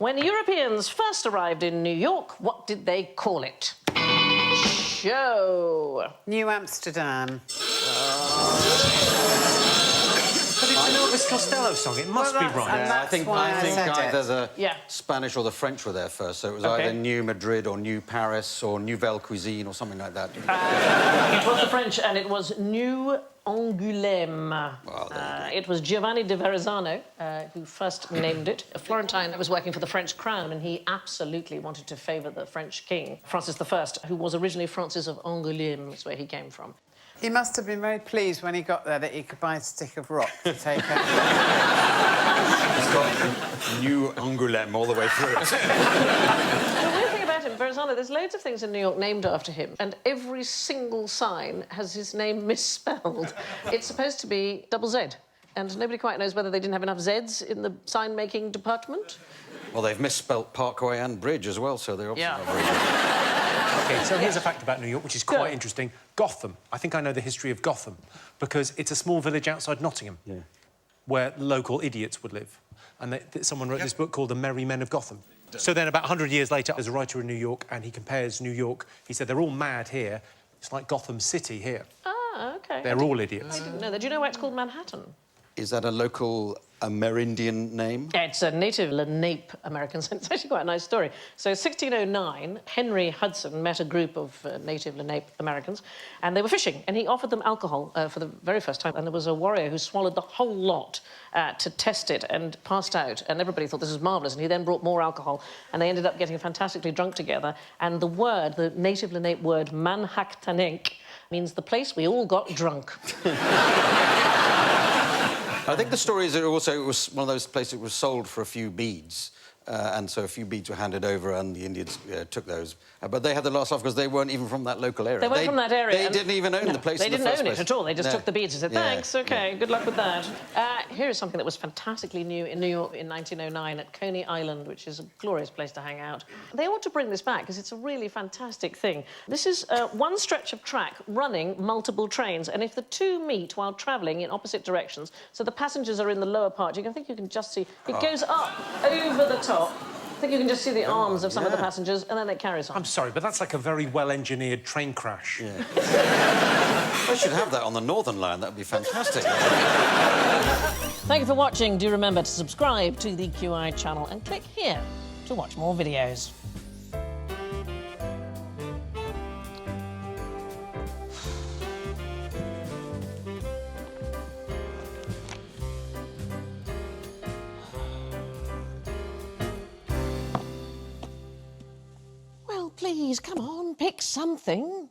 When Europeans first arrived in New York, what did they call it? Show. New Amsterdam. But it's an Elvis Costello song. It must be right. And I think either the Yeah. Spanish or the French were there first, so it was Okay. either New Madrid or New Paris or Nouvelle Cuisine or something like that. It was the French, and it was New Angoulême. Well, It was Giovanni di Verrazzano who first named it. A Florentine that was working for the French crown, and he absolutely wanted to favour the French king, Francis I, who was originally Francis of Angoulême, that's where he came from. He must have been very pleased when he got there that he could buy a stick of rock to take out. It's got New Angoulême all the way through it. The weird thing about him, Verrazzano, there's loads of things in New York named after him, and every single sign has his name misspelled. It's supposed to be double Z, and nobody quite knows whether they didn't have enough Zs in the sign-making department. Well, they've misspelt Parkway and Bridge as well, so they're obviously not very good. OK, so here's a fact about New York, which is quite Go. interesting. Gotham. I think I know the history of Gotham, because it's a small village outside Nottingham, where local idiots would live. And someone wrote this book called The Merry Men of Gotham. So then, about 100 years later, there's a writer in New York, and he compares New York. He said, they're all mad here. It's like Gotham City here. Ah, OK. They're all idiots. I didn't know that. Do you know why it's called Manhattan? Is that a local Amerindian name? Yeah, it's a native Lenape Americans. It's actually quite a nice story. So, 1609, Henry Hudson met a group of native Lenape Americans, and they were fishing, and he offered them alcohol for the very first time, and there was a warrior who swallowed the whole lot to test it and passed out, and everybody thought this was marvellous, and he then brought more alcohol, and they ended up getting fantastically drunk together, and the word, the native Lenape word, Manhaktanek, means the place we all got drunk. I think the story is that also it was one of those places that was sold for a few beads. And so a few beads were handed over and the Indians took those. But they had the last laugh because they weren't even from that local area. They weren't from that area. They didn't even own the place They in the didn't first own place. it at all. They just No. took the beads and said, Yeah. thanks, OK, good luck with that. Here is something that was fantastically new in New York in 1909 at Coney Island, which is a glorious place to hang out. They ought to bring this back because it's a really fantastic thing. This is one stretch of track running multiple trains, and if the two meet while travelling in opposite directions, so the passengers are in the lower part, you can just see it goes up over the top. I think you can just see the arms of some of the passengers, and then it carries on. I'm sorry, but that's like a very well-engineered train crash. Yeah. I should have that on the Northern Line. That would be fantastic. Thank you for watching. Do remember to subscribe to the QI channel and click here to watch more videos. Well, please, come on, pick something.